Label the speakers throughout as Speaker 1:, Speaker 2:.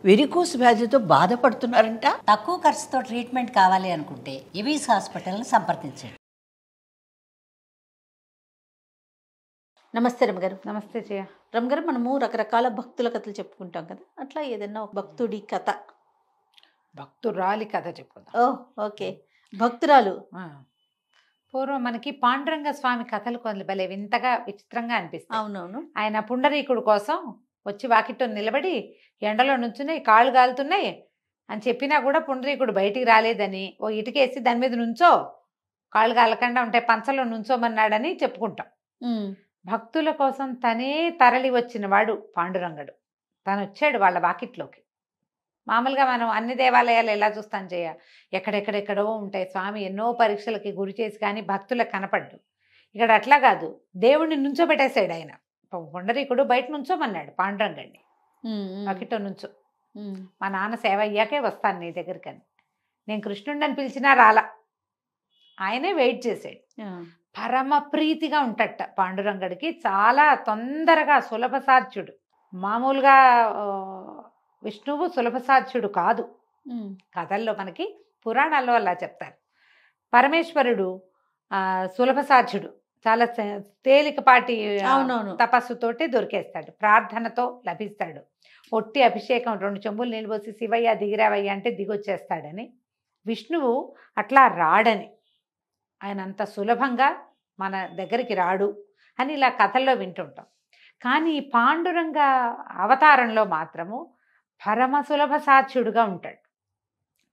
Speaker 1: Varicose వ్యాధితో బాధపడుతున్నారంట.
Speaker 2: తక్కువ ఖర్చుతో ట్రీట్మెంట్ కావాలి అనుకుంటే ఎవిస్ హాస్పిటల్ని సంప్రదించండి.
Speaker 3: నమస్తే రమగారు.
Speaker 4: నమస్తే జయ.
Speaker 3: రమగారు, మనము రకరకాల భక్తుల కథలు చెప్పుకుంటాం కదా, అట్లా ఏదన్నా ఒక భక్తుడి కథ.
Speaker 4: భక్తురాలి కథ చెప్పుకుందాం.
Speaker 3: ఓకే. భక్తురాలు.
Speaker 4: పూర్వం మనకి పాండురంగ స్వామి కథలు కొన్ని భలే వింతగా విచిత్రంగా అనిపిస్తాయి.
Speaker 3: అవునవును.
Speaker 4: ఆయన పుండరీకుడు కోసం వచ్చి వాకిట్లో నిలబడి ఎండలో నుంచున్నాయి, కాళ్ళు కాలుతున్నాయి అని చెప్పినా కూడా పుండరీకుడు బయటికి రాలేదని ఓ ఇటుకేసి దాని మీద నుంచో, కాళ్ళు కాలకుండా ఉంటే పంచలో నుంచోమన్నాడని చెప్పుకుంటాం. భక్తుల కోసం తనే తరలి వచ్చిన వాడు పాండురంగడు. తను వచ్చాడు వాళ్ళ వాకిట్లోకి. మామూలుగా మనం అన్ని దేవాలయాలు ఎలా చూస్తాం చేయ, ఎక్కడెక్కడెక్కడో ఉంటాయి స్వామి, ఎన్నో పరీక్షలకి గురి చేసి కానీ భక్తులకు కనపడ్డు. ఇక్కడ అట్లా కాదు, దేవుడిని నుంచోబెట్టేశాడు ఆయన. పుండరీకుడు బయట నుంచోమన్నాడు పాండురంగడిని, వాకిట్లో నుంచో, మా నాన్న సేవ అయ్యాకే వస్తాను నీ దగ్గరికి అని. నేను కృష్ణుడిని పిలిచినా రాలా, ఆయనే వెయిట్ చేశాడు. పరమ ప్రీతిగా ఉంటట పాండురంగడికి, చాలా తొందరగా సులభసాధ్యుడు. మామూలుగా విష్ణువు సులభసాధ్యుడు కాదు. కథల్లో మనకి పురాణాల్లో అలా చెప్తారు. పరమేశ్వరుడు సులభసాధ్యుడు, చాలా తేలికపాటి తపస్సుతోటి దొరికేస్తాడు, ప్రార్థనతో లభిస్తాడు. ఒట్టి అభిషేకం 2 చెంబులు నీళ్ళు పోసి శివయ్య దిగిరావయ్య అంటే దిగొచ్చేస్తాడని, విష్ణువు అట్లా రాడని, ఆయన అంత సులభంగా మన దగ్గరికి రాడు అని ఇలా కథల్లో వింటుంటాం. కానీ పాండురంగ అవతారంలో మాత్రము పరమ సులభ సాధ్యుడుగా ఉంటాడు.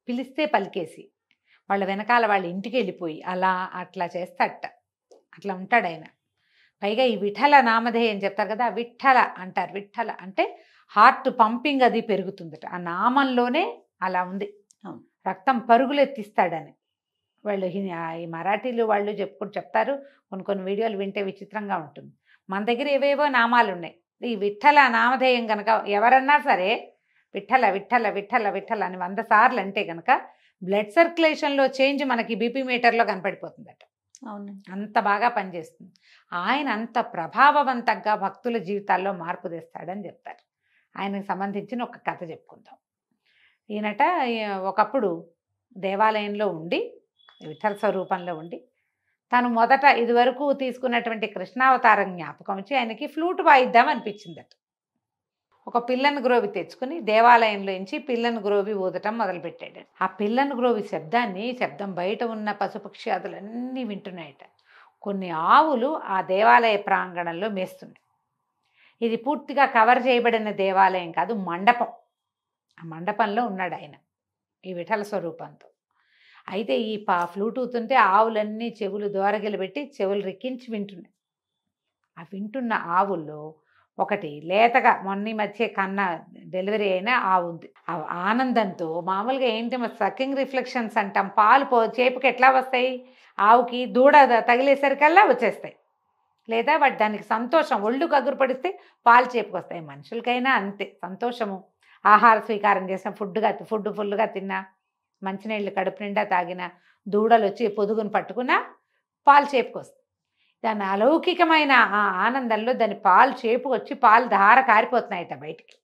Speaker 4: పిలిస్తే పలికేసి వాళ్ళ వెనకాల వాళ్ళ ఇంటికి వెళ్ళిపోయి అలా అట్లా చేస్తాడట. అట్లా ఉంటాడు ఆయన. పైగా ఈ విఠల నామధేయం చెప్తారు కదా, విఠల అంటారు. విఠల అంటే హార్ట్ పంపింగ్ అది పెరుగుతుందట. ఆ నామంలోనే అలా ఉంది, రక్తం పరుగులెత్తిస్తాడని. వాళ్ళు ఈ మరాఠీలు వాళ్ళు చెప్తారు. కొన్ని వీడియోలు వింటే విచిత్రంగా ఉంటుంది. మన దగ్గర ఏవేవో నామాలు ఉన్నాయి. ఈ విఠల నామధేయం కనుక ఎవరన్నా సరే విఠల విఠల విఠల విఠల అని 100 సార్లు అంటే కనుక బ్లడ్ సర్క్యులేషన్లో చేంజ్ మనకి బీపీ మీటర్లో కనపడిపోతుందట.
Speaker 3: అవును,
Speaker 4: అంత బాగా పనిచేస్తుంది. ఆయన అంత ప్రభావవంతంగా భక్తుల జీవితాల్లో మార్పు తెస్తాడని చెప్తారు. ఆయనకు సంబంధించిన ఒక కథ చెప్పుకుందాం. ఈయనట ఒకప్పుడు దేవాలయంలో ఉండి, విఠల స్వరూపంలో ఉండి, తను మొదట ఇదివరకు తీసుకున్నటువంటి కృష్ణావతారం జ్ఞాపకం వచ్చి ఆయనకి ఫ్లూట్ వాయిద్దాం అనిపించిందట. ఒక పిల్లను గ్రోవి తెచ్చుకుని దేవాలయంలో నుంచి పిల్లను గ్రోవి ఊదటం మొదలుపెట్టాడు. ఆ పిల్లను గ్రోవి శబ్దం బయట ఉన్న పశుపక్ష్యాదులన్నీ వింటున్నాయట. కొన్ని ఆవులు ఆ దేవాలయ ప్రాంగణంలో మేస్తున్నాయి. ఇది పూర్తిగా కవర్ చేయబడిన దేవాలయం కాదు, మండపం. ఆ మండపంలో ఉన్నాడు ఆయన ఈ విఠల స్వరూపంతో. అయితే ఈ ఫ్లూట్ ఊతుంటే ఆవులన్నీ చెవులు దోరగిలు పెట్టి చెవులు రెక్కించి వింటున్నాయి. ఆ వింటున్న ఆవుల్లో ఒకటి లేతగా మొన్న మధ్య కన్నా డెలివరీ అయిన ఆవు ఉంది. ఆ ఆనందంతో మామూలుగా ఏంటి సకింగ్ రిఫ్లెక్షన్స్ అంటాం, పాలు చేపుకి ఎట్లా వస్తాయి, ఆవుకి దూడ తగిలేసరికల్లా వచ్చేస్తాయి. లేదా వాటి దానికి సంతోషం, ఒళ్ళు కగురు పడిస్తే పాలు చేపుకి వస్తాయి. మనుషులకైనా అంతే సంతోషము. ఆహార స్వీకారం చేసిన ఫుడ్ ఫుల్గా తిన్నా, మంచినీళ్ళు కడుపు నిండా తాగిన, దూడలు వచ్చి పొదుగును పట్టుకున్నా పాలు చేపుకొస్తాయి. దాని అలౌకికమైన ఆ ఆనందంలో దాని పాలు చేపుకొచ్చి పాలు ధార కారిపోతున్నాయట బయటికి.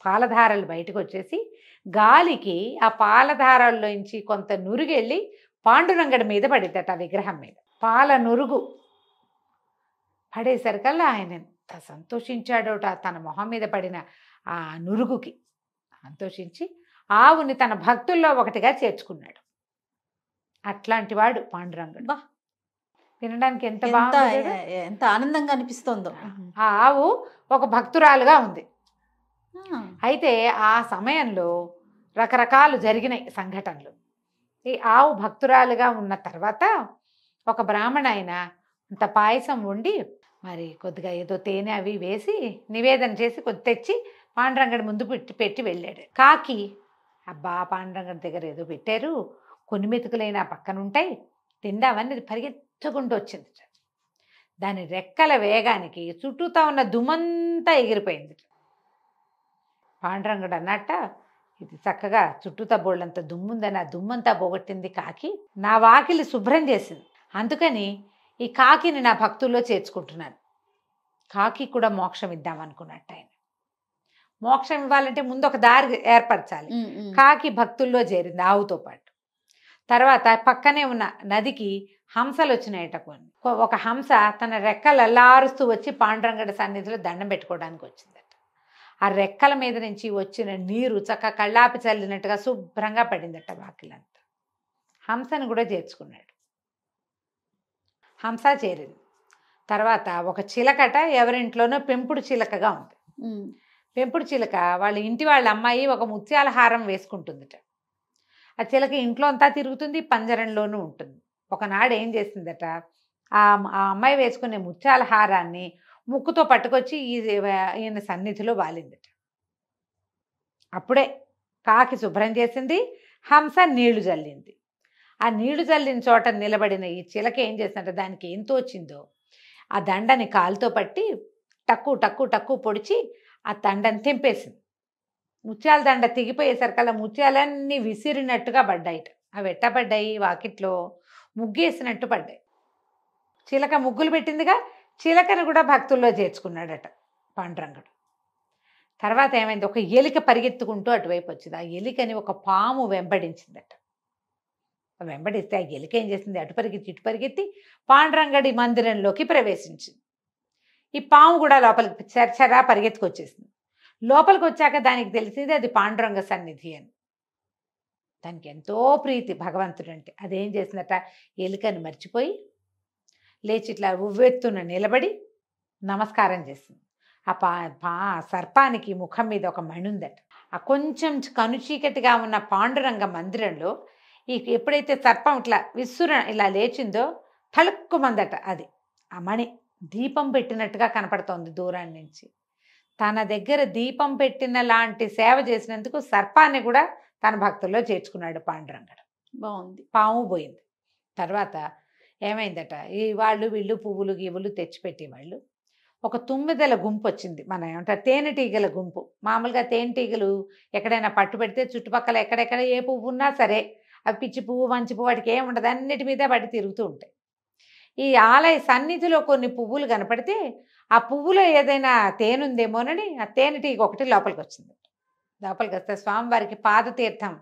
Speaker 4: పాలధారలు బయటకు వచ్చేసి గాలికి ఆ పాలధారల్లోంచి కొంత నురుగెళ్ళి పాండురంగడి మీద పడిద్దట, ఆ విగ్రహం మీద. పాల నురుగు పడేసరికల్లా ఆయన ఎంత సంతోషించాడోట. తన మొహం మీద పడిన ఆ నురుగుకి సంతోషించి ఆవుని తన భక్తుల్లో ఒకటిగా చేర్చుకున్నాడు. అట్లాంటి వాడు పాండురంగడు. వినడానికి ఎంత బాగుంది,
Speaker 3: ఎంత ఆనందంగా అనిపిస్తుందో.
Speaker 4: ఆ ఆవు ఒక భక్తురాలుగా ఉంది. అయితే ఆ సమయంలో రకరకాలు జరిగినాయి సంఘటనలు. ఈ ఆవు భక్తురాలుగా ఉన్న తర్వాత ఒక బ్రాహ్మణ ఆయన అంత పాయసం వండి మరి కొద్దిగా ఏదో తేనె అవి వేసి నివేదన చేసి కొద్ది తెచ్చి పాండురంగడి ముందు పెట్టి వెళ్ళాడు. కాకి, అబ్బా పాండురంగడి దగ్గర ఏదో పెట్టారు, కొన్ని మెతుకులైన పక్కన ఉంటాయి, తిందామని పరిగెత్తుకుంటూ వచ్చింది. దాని రెక్కల వేగానికి చుట్టూతా ఉన్న దుమ్మంతా ఎగిరిపోయింది. పాండురంగడు అన్నట్ట, ఇది చక్కగా చుట్టూతా బోళ్ళంత దుమ్ముందని ఆ దుమ్మంతా పోగొట్టింది కాకి, నా వాకిలి శుభ్రం చేసింది, అందుకని ఈ కాకిని నా భక్తుల్లో చేర్చుకుంటున్నాను. కాకి కూడా మోక్షం ఇద్దామనుకున్నట్టు ఆయన మోక్షం ఇవ్వాలంటే ముందు ఒక దారి ఏర్పరచాలి. కాకి భక్తుల్లో చేరింది ఆవుతో పాటు. తర్వాత పక్కనే ఉన్న నదికి హంసలు వచ్చినాయట కొన్ని. ఒక హంస తన రెక్కలు అల్లారుస్తూ వచ్చి పాండురంగడి సన్నిధిలో దండం పెట్టుకోవడానికి వచ్చిందట. ఆ రెక్కల మీద నుంచి వచ్చిన నీరు చక్క కళ్ళాపి చల్లినట్టుగా శుభ్రంగా పడిందట వాకిలంతా. హంసను కూడా చేర్చుకున్నాడు. హంస చేరింది. తర్వాత ఒక చిలకట ఎవరింట్లోనో పెంపుడు చిలకగా ఉంది. పెంపుడు చిలక వాళ్ళ అమ్మాయి ఒక ముత్యాల హారం వేసుకుంటుందట. ఆ చిలక ఇంట్లో అంతా తిరుగుతుంది, పంజరంలోనూ ఉంటుంది. ఒకనాడు ఏం చేసిందట, ఆ అమ్మాయి వేసుకునే ముత్యాల హారాన్ని ముక్కుతో పట్టుకొచ్చి ఈయన సన్నిధిలో వాలిందట. అప్పుడే కాకి శుభ్రం చేసింది, హంస నీళ్లు జల్లింది. ఆ నీళ్లు జల్లిన చోట నిలబడిన ఈ చిలక ఏం చేసిందంటే దానికి ఏం తోచిందో ఆ దండని కాలుతో పట్టి టక్కు టక్కు టక్కు పొడిచి ఆ దండని తెంపేసింది. ముత్యాల దండ తెగిపోయేసరికల్లా ముత్యాలన్నీ విసిరినట్టుగా పడ్డాయిట. అవి ఎట్టబడ్డాయి, వాకిట్లో ముగ్గేసినట్టు పడ్డాయి. చిలక ముగ్గులు పెట్టిందిగా, చిలకను కూడా భక్తుల్లో చేర్చుకున్నాడట పాండురంగడు. తర్వాత ఏమైంది, ఒక ఎలిక పరిగెత్తుకుంటూ అటువైపు వచ్చింది. ఆ ఎలికని ఒక పాము వెంబడించిందట. వెంబడిస్తే ఆ ఎలిక ఏం చేసింది, అటు పరిగెత్తి పాండురంగడి మందిరంలోకి ప్రవేశించింది. ఈ పాము కూడా లోపలికి చరచరా పరిగెత్తుకొచ్చేసింది. లోపలికి వచ్చాక దానికి తెలిసింది అది పాండురంగ సన్నిధి అని. దానికి ఎంతో ప్రీతి భగవంతుడు అంటే. అదేం చేసిందట, ఎలుకని మర్చిపోయి లేచి ఇట్లా ఉవ్వెత్తున నిలబడి నమస్కారం చేసింది. ఆ సర్పానికి ముఖం మీద ఒక మణి ఉందట. ఆ కొంచెం కనుచీకటిగా ఉన్న పాండురంగ మందిరంలో ఎప్పుడైతే సర్పం ఇట్లా ఇలా లేచిందో తళుక్కుమందట. అది ఆ మణి దీపం పెట్టినట్టుగా కనపడుతోంది దూరం నుంచి. తన దగ్గర దీపం పెట్టిన లాంటి సేవ చేసినందుకు సర్పాన్ని కూడా తన భక్తుల్లో చేర్చుకున్నాడు పాండురంగడు.
Speaker 3: బాగుంది.
Speaker 4: పాము పోయింది. తర్వాత ఏమైందట, వీళ్ళు పువ్వులు గివ్వులు తెచ్చిపెట్టేవాళ్ళు. ఒక తుమ్మిదల గుంపు వచ్చింది. మన ఏమంటారు, తేనెటీగల గుంపు. మామూలుగా తేనెటీగలు ఎక్కడైనా పట్టు పెడితే చుట్టుపక్కల ఎక్కడెక్కడ ఏ పువ్వు ఉన్నా సరే అవి పిచ్చి పువ్వు మంచి పువ్వు వాటికి ఏముండదు, అన్నిటి మీద పడి తిరుగుతూ ఉంటాయి. ఈ ఆలయ సన్నిధిలో కొన్ని పువ్వులు కనపడితే ఆ పువ్వులో ఏదైనా తేనుందేమోనని ఆ తేనెటీగ ఒకటి లోపలికి వచ్చింది. లోపలికి వస్తే స్వామివారికి పాదతీర్థం,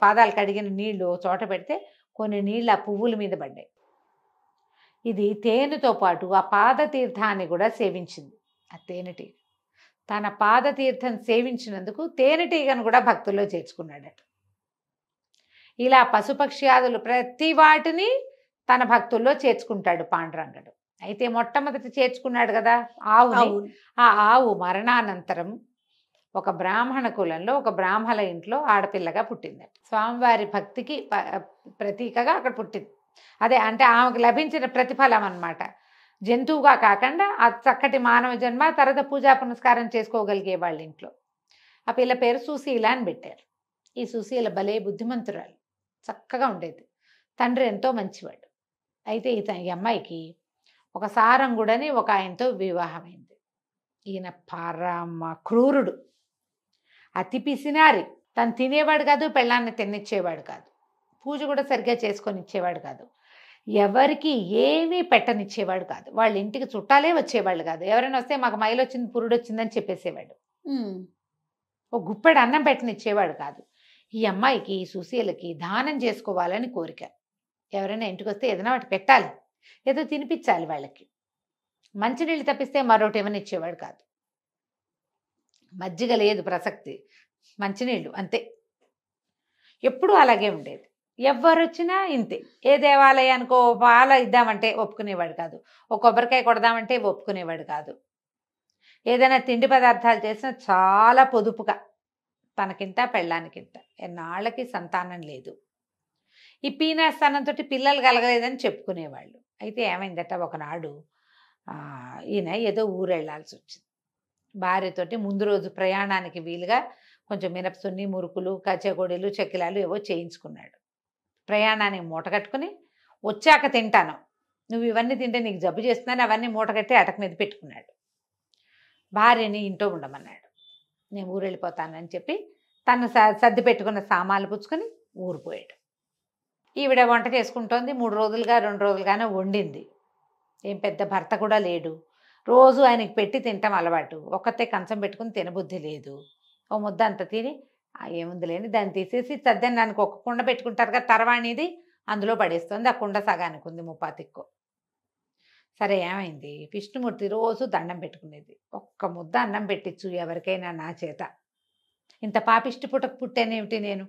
Speaker 4: పాదాలు కడిగిన నీళ్లు చోట పెడితే కొన్ని నీళ్ళు ఆ పువ్వుల మీద పడ్డాయి. ఇది తేనెతో పాటు ఆ పాదతీర్థాన్ని కూడా సేవించింది. ఆ తేనెటీగ తన పాదతీర్థం సేవించినందుకు తేనెటీగను కూడా భక్తుల్లో చేర్చుకున్నాడట. ఇలా పశుపక్ష్యాదులు ప్రతి వాటిని తన భక్తుల్లో చేర్చుకుంటాడు పాండురంగడు. అయితే మొట్టమొదటి చేర్చుకున్నాడు కదా ఆవుని. ఆ ఆవు మరణానంతరం ఒక బ్రాహ్మణ కులంలో ఒక బ్రాహ్మణ ఇంట్లో ఆడపిల్లగా పుట్టిందట. స్వామివారి భక్తికి ప్రతీకగా అక్కడ పుట్టింది. అదే అంటే ఆమెకు లభించిన ప్రతిఫలం అన్నమాట. జంతువుగా కాకుండా ఆ చక్కటి మానవ జన్మ, తర్వాత పూజా పునస్కారం చేసుకోగలిగే వాళ్ళ ఇంట్లో. ఆ పిల్ల పేరు సుశీల అని పెట్టారు. ఈ సుశీల భలే బుద్ధిమంతురాలు, చక్కగా ఉండేది. తండ్రి ఎంతో మంచివాడు. అయితే ఈ అమ్మాయికి ఒక సారంగుడని ఒక ఆయనతో వివాహమైంది. ఈయన పరమ క్రూరుడు, అతి పిసినారి. తను తినేవాడు కాదు, పెళ్ళాన్ని తినిచ్చేవాడు కాదు, పూజ కూడా సరిగ్గా చేసుకొని ఇచ్చేవాడు కాదు, ఎవరికి ఏమీ పెట్టనిచ్చేవాడు కాదు, వాళ్ళ ఇంటికి చుట్టాలే వచ్చేవాళ్ళు కాదు. ఎవరైనా వస్తే మాకు మైలొచ్చింది పురుడు వచ్చిందని చెప్పేసేవాడు. ఒక గుప్పెడు అన్నం పెట్టనిచ్చేవాడు కాదు. ఈ అమ్మాయికి సుశీలకి దానం చేసుకోవాలని కోరిక. ఎవరైనా ఇంటికి వస్తే ఏదైనా వాటి పెట్టాలి, ఏదో తినిపించాలి వాళ్ళకి. మంచినీళ్ళు తప్పిస్తే మరొకటి ఏమైనా ఇచ్చేవాడు కాదు. మజ్జిగ లేదు ప్రసక్తి, మంచినీళ్ళు అంతే. ఎప్పుడూ అలాగే ఉండేది. ఎవరు వచ్చినా ఇంతే. ఏ దేవాలయానికో పాల ఇద్దామంటే ఒప్పుకునేవాడు కాదు, ఒక కొబ్బరికాయ కొడదామంటే ఒప్పుకునేవాడు కాదు. ఏదైనా తిండి పదార్థాలు చేసినా చాలా పొదుపుగా, తనకింత పెళ్ళానికింత. ఎన్నాళ్ళకి సంతానం లేదు. ఈ పీనాస్థానంతో పిల్లలు కలగలేదని చెప్పుకునేవాళ్ళు. అయితే ఏమైందట, ఒకనాడు ఈయన ఏదో ఊరు వెళ్ళాల్సి వచ్చింది. భార్యతోటి ముందు రోజు ప్రయాణానికి వీలుగా కొంచెం మినపసున్ని, మురుకులు, కచ్చగొడీలు, చెక్కిలాలు ఏవో చేయించుకున్నాడు. ప్రయాణానికి మూట కట్టుకుని వచ్చాక తింటాను, నువ్వు ఇవన్నీ తింటే నీకు జబ్బు చేస్తున్నాను, అవన్నీ మూట కట్టి అటక మీద పెట్టుకున్నాడు. భార్యని ఇంట్లో ఉండమన్నాడు. నేను ఊరు వెళ్ళిపోతానని చెప్పి తను సర్ది పెట్టుకున్న సామాన్లు పుచ్చుకొని ఊరిపోయాడు. ఈవిడ వంట చేసుకుంటోంది. 3 రోజులుగా 2 రోజులుగానే వండింది. ఏం పెద్ద భర్త కూడా లేడు. రోజు ఆయనకి పెట్టి తింటాం అలవాటు. ఒక్కతే కంచం పెట్టుకుని తినబుద్ధి లేదు. ఓ ముద్ద అంత తిని ఏముంది లేని దాన్ని తీసేసి దానికి ఒక కుండ పెట్టుకుంటారు కదా తర్వాణిది, అందులో పడేస్తుంది. ఆ కుండ సగానికి ఉంది ముప్పాతిక్కో. సరే ఏమైంది, విష్ణుమూర్తి రోజు దండం పెట్టుకునేది. ఒక్క ముద్ద అన్నం పెట్టించు ఎవరికైనా నా చేత. ఇంత పాపిష్టి పుట్టకు పుట్టానేమిటి నేను?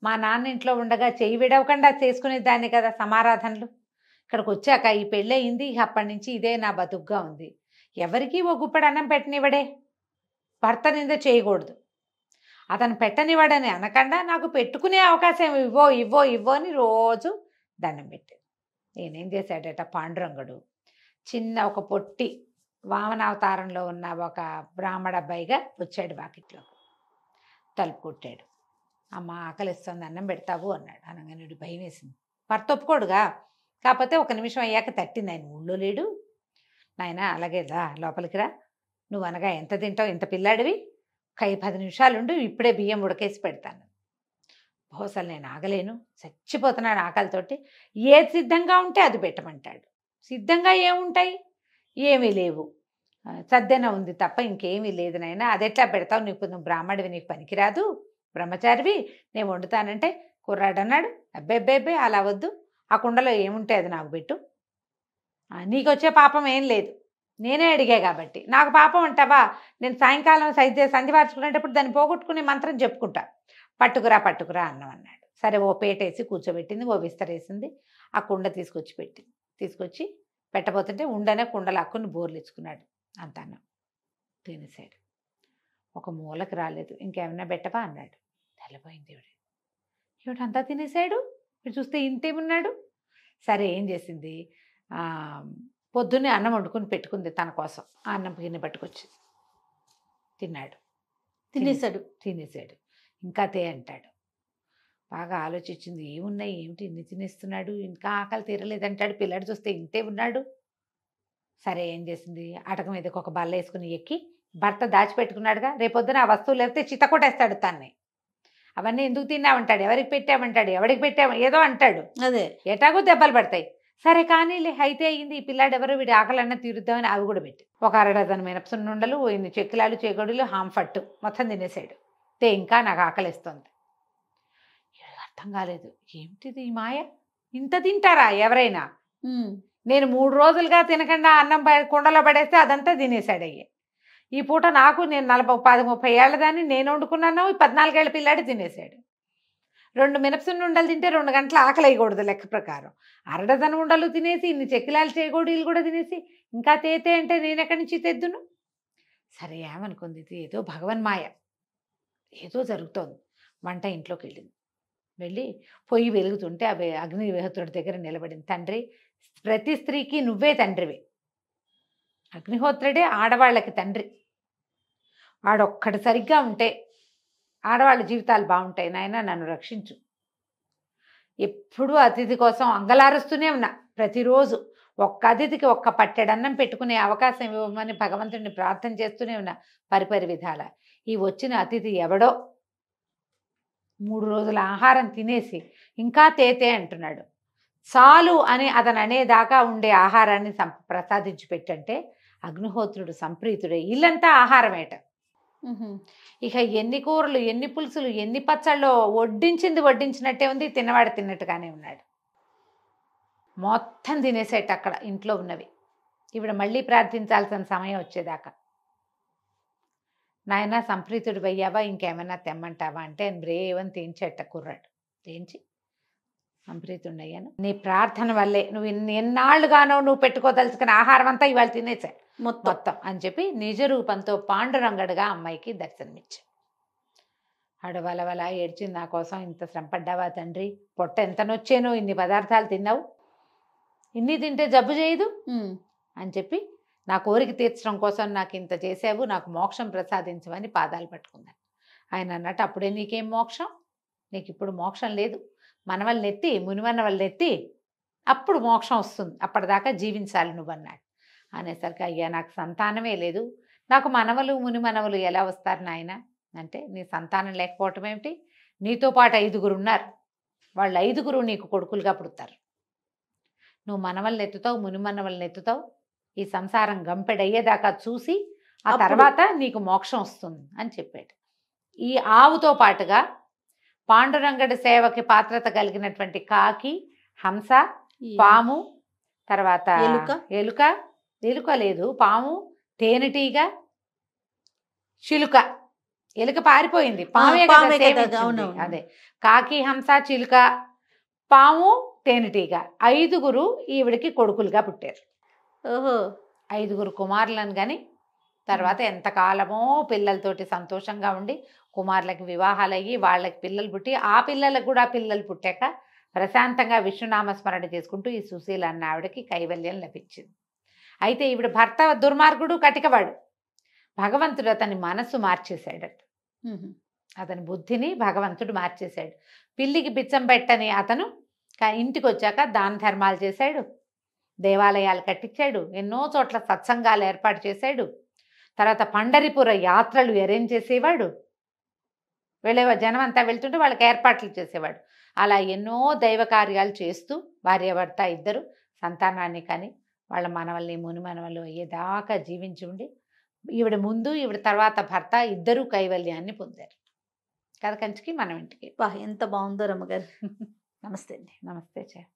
Speaker 4: మా నాన్న ఇంట్లో ఉండగా చెయ్యి విడవకుండా చేసుకునేదాన్ని కదా సమారాధనలు. ఇక్కడికి వచ్చాక ఈ పెళ్ళయింది, ఇక అప్పటి నుంచి ఇదే నా బతుకుగా ఉంది. ఎవరికీ ఓ గుప్పడి అన్నం పెట్టనివ్వడే. భర్త నింద చేయకూడదు. అతను పెట్టనివ్వడని అనకుండా నాకు పెట్టుకునే అవకాశం ఇవ్వో ఇవ్వో ఇవ్వో అని రోజు దండం పెట్టేది. నేనేం చేశాడట పాండురంగుడు, చిన్న ఒక పొట్టి వామనావతారంలో ఉన్న ఒక బ్రాహ్మణ అబ్బాయిగా వచ్చాడు వాకిట్లో. తలుపు కొట్టాడు. అమ్మ ఆకలిస్తుంది అన్నం పెడతావు అన్నాడు. అనగానే భయం వేసింది. భర్త ఒప్పుకోడుగా. కాకపోతే ఒక నిమిషం అయ్యాక తట్టింది. ఆయన ఊళ్ళో లేడు. నాయన అలాగే రా లోపలికి రా, నువ్వు అనగా ఎంత తింటావు, ఇంత పిల్లాడివి, 10 నిమిషాలుండు, ఇప్పుడే బియ్యం ఉడకేసి పెడతాను. బహుశా నేను ఆగలేను, చచ్చిపోతున్నాడు ఆకలితోటి. ఏది సిద్ధంగా ఉంటే అది పెట్టమంటాడు. సిద్ధంగా ఏముంటాయి, ఏమీ లేవు. సద్దెన ఉంది తప్ప ఇంకేమీ లేదు నాయన, అది ఎట్లా పెడతావు, నువ్వు బ్రాహ్మడివి, నీకు పనికిరాదు, బ్రహ్మచారివి, నేను వండుతానంటే. కుర్రాడు అన్నాడు, అబ్బే అలా వద్దు, ఆ కుండలో ఏముంటే అది నాకు పెట్టు, నీకు వచ్చే పాపం ఏం లేదు, నేనే అడిగా కాబట్టి. నాకు పాపం అంటావా, నేను సాయంకాలం సంధి వార్చుకునేటప్పుడు దాన్ని పోగొట్టుకునే మంత్రం చెప్పుకుంటా. పట్టుకురా అన్నం అన్నాడు. సరే ఓ పేటేసి కూర్చోబెట్టింది, ఓ విస్తరేసింది, ఆ కుండ తీసుకొచ్చి పెట్టింది. తీసుకొచ్చి పెట్టబోతుంటే ఉండనే కుండలు అక్కుని బోర్లు ఇచ్చుకున్నాడు. అంత అన్నం తినేసాడు. ఒక మూలకు రాలేదు. ఇంకేమన్నా పెట్టవా అన్నాడు. తెల్లపోయింది ఇవిడు అంతా తినేసాడు. ఇప్పుడు చూస్తే ఇంతేమున్నాడు. సరే ఏం చేసింది, పొద్దున్నే అన్నం వండుకొని పెట్టుకుంది తన కోసం. ఆ అన్నం గిన్నె పట్టుకొచ్చి తిన్నాడు. తినేసాడు. ఇంకా తే అంటాడు. బాగా ఆలోచించింది, ఏమున్నాయి ఏమిటి ఇన్ని తినేస్తున్నాడు, ఇంకా ఆకలి తీరలేదంటాడు. పిల్లాడు చూస్తే ఇంతే ఉన్నాడు. సరే ఏం చేసింది, అటక మీదకి ఒక బల్ల వేసుకుని ఎక్కి, భర్త దాచిపెట్టుకున్నాడుగా, రేపొద్దున ఆ వస్తువులు లేకపోతే చితకొట్టేస్తాడు తన్ని. అవన్నీ ఎందుకు తిన్నామంటాడు, ఎవరికి పెట్టామంటాడు, ఎవరికి పెట్టాము ఏదో అంటాడు.
Speaker 3: అదే
Speaker 4: ఎటాగో దెబ్బలు పడతాయి. సరే కానీ అయితే అయింది. ఈ పిల్లాడు ఎవరో, వీడి ఆకలన్నా తీరుద్దామని అవి కూడా పెట్టి ఒక 6 డజన్ మినపసున్నుండలు, ఇన్ని చెక్కిలాలు చేగొడులు, హాంఫట్టు మొత్తం తినేసాడు. ఇంకా నాకు ఆకలిస్తుంది. అర్థం కాలేదు, ఏమిటిది ఈ మాయ, ఇంత తింటారా ఎవరైనా? నేను 3 రోజులుగా తినకుండా అన్నం కుండలో పడేస్తే అదంతా తినేసాడు. ఈ పూట నాకు, నేను 40-30 ఏళ్ళ దాన్ని నేను వండుకున్నాను, 14 ఏళ్ళ పిల్లాడి తినేసాడు. 2 మినపసున్ను ఉండలు తింటే 2 గంటల ఆకలి వేయకూడదు లెక్క ప్రకారం. 6 డజన్ ఉండలు తినేసి, ఇన్ని చెక్కిలాలు చేయకూడీలు కూడా తినేసి ఇంకా తేతే అంటే నేను ఎక్కడి నుంచి తెద్దును? సరే ఏమనుకుంది, ఇది ఏదో భగవన్మాయ, ఏదో జరుగుతోంది. వంట ఇంట్లోకి వెళ్ళి పొయ్యి వెలుగుతుంటే అవి అగ్నిహోత్రుడి దగ్గర నిలబడింది. తండ్రి, ప్రతి స్త్రీకి నువ్వే తండ్రివి. అగ్నిహోత్రుడే ఆడవాళ్ళకి తండ్రి. వాడొక్కడు సరిగ్గా ఉంటే ఆడవాళ్ళ జీవితాలు బాగుంటాయి. నాయన నన్ను రక్షించు. ఎప్పుడూ అతిథి కోసం అంగలారుస్తూనే ఉన్నా. ప్రతిరోజు ఒక్క అతిథికి ఒక్క పట్టెడన్నం పెట్టుకునే అవకాశం ఇవ్వమని భగవంతుడిని ప్రార్థన చేస్తూనే ఉన్నా పరిపరి విధాల. ఈ వచ్చిన అతిథి ఎవడో 3 రోజుల ఆహారం తినేసి ఇంకా తేతే అంటున్నాడు. చాలు అని అతను అనేదాకా ఉండే ఆహారాన్ని ప్రసాదించి పెట్టంటే అగ్నిహోత్రుడు సంప్రీతుడే. ఇల్లంతా ఆహారమేట. ఇక ఎన్ని కూరలు, ఎన్ని పులుసులు, ఎన్ని పచ్చళ్ళు, వడ్డించినట్టే ఉంది, తిన్నవాడు తిన్నట్టుగానే ఉన్నాడు. మొత్తం తినేసేట అక్కడ ఇంట్లో ఉన్నవి. ఇప్పుడు మళ్ళీ ప్రార్థించాల్సిన సమయం వచ్చేదాకా, నాయన సంప్రీతుడు అయ్యావా, ఇంకేమైనా తెమ్మంటావా అంటే బ్రేవని తీయించేట కుర్రాడు. తీయించి సంప్రీతుడు అయ్యాను, నీ ప్రార్థన వల్లే, నువ్వు ఎన్నాళ్ళుగానో నువ్వు పెట్టుకోదలుచుకున్న ఆహారం అంతా ఇవాళ తినేసాడు మొత్తం అని చెప్పి నిజ రూపంతో పాండురంగడుగా అమ్మాయికి దర్శనమిచ్చాడు. ఆడవలవల ఏడ్చింది, నా కోసం ఇంత శ్రమపడ్డావా తండ్రి, పొట్ట ఎంత నొచ్చానో, ఇన్ని పదార్థాలు తిన్నావు, ఇన్ని తింటే జబ్బు చేయదు అని చెప్పి నా కోరిక తీర్చడం కోసం నాకు ఇంత చేసావు, నాకు మోక్షం ప్రసాదించమని పాదాలు పట్టుకున్నాను. ఆయన అన్నట్టు, అప్పుడే నీకేం మోక్షం, నీకు ఇప్పుడు మోక్షం లేదు, మనవల్ని ఎత్తి, మునిమన్నవల్ని ఎత్తి అప్పుడు మోక్షం వస్తుంది, అప్పటిదాకా జీవించాలి నువ్వు అన్నాడు. అనేసరికి, అయ్యా నాకు సంతానమే లేదు, నాకు మనవలు మునిమనవలు ఎలా వస్తారు నాయన అంటే, నీ సంతానం లేకపోవటం ఏమిటి, నీతో పాటు 5గురు ఉన్నారు, వాళ్ళు 5గురు నీకు కొడుకులుగా పుడతారు, నువ్వు మనవల్ని ఎత్తుతావు, మునిమన్నవల్ని ఎత్తుతావు, ఈ సంసారం గంపెడయ్యేదాకా చూసి ఆ
Speaker 3: అప్పుడు-
Speaker 4: తర్వాత నీకు మోక్షం వస్తుంది అని చెప్పాడు. ఈ ఆవుతో పాటుగా పాండురంగడి సేవకి పాత్రత కలిగినటువంటి కాకి, హంస, పాము, తర్వాత
Speaker 3: ఎలుక?
Speaker 4: ఎలుక లేదు, పాము, తేనెటీగ, చిలుక. ఎలుక పారిపోయింది, పామే కదా
Speaker 3: పామే కదా,
Speaker 4: సేవించింది.
Speaker 3: అవునవును.
Speaker 4: అదే కాకి, హంస, చిలుక, పాము, తేనెటీగ 5గురు ఈవిడికి కొడుకులుగా పుట్టారు.
Speaker 3: ఓహో
Speaker 4: 5గురు కుమారులను కానీ తర్వాత ఎంతకాలమో పిల్లలతోటి సంతోషంగా ఉండి కుమారులకి వివాహాలు అయ్యి వాళ్ళకి పిల్లలు పుట్టి ఆ పిల్లలకు కూడా పిల్లలు పుట్టాక ప్రశాంతంగా విష్ణునామ స్మరణ చేసుకుంటూ ఈ సుశీల అన్న ఆవిడకి కైవల్యం లభించింది. అయితే ఈవిడ భర్త దుర్మార్గుడు, కటికవాడు. భగవంతుడు అతని మనస్సు మార్చేశాడట. అతని బుద్ధిని భగవంతుడు మార్చేశాడు. పిల్లికి బిచ్చం పెట్టని అతను ఇంటికి వచ్చాక దాన ధర్మాలు చేశాడు, దేవాలయాలు కట్టించాడు, ఎన్నో చోట్ల సత్సంగాలు ఏర్పాటు చేశాడు. తర్వాత పండరిపుర యాత్రలు అరేంజ్ చేసేవాడు. జనం అంతా వెళ్తుంటే వాళ్ళకి ఏర్పాట్లు చేసేవాడు. అలా ఎన్నో దైవ కార్యాలు చేస్తూ భార్యాభర్త ఇద్దరు సంతానాన్ని కానీ వాళ్ళ మనవల్ని ముని మనవలు అయ్యేదాకా జీవించి ఉండి ఈవిడ ముందు ఈవిడ తర్వాత భర్త ఇద్దరూ కైవల్యాన్ని పొందారు. కథ కంచికి మనం ఇంటికి.
Speaker 3: ఎంత బాగుందో రమ్మగారు. నమస్తే అండి.
Speaker 4: నమస్తే చే.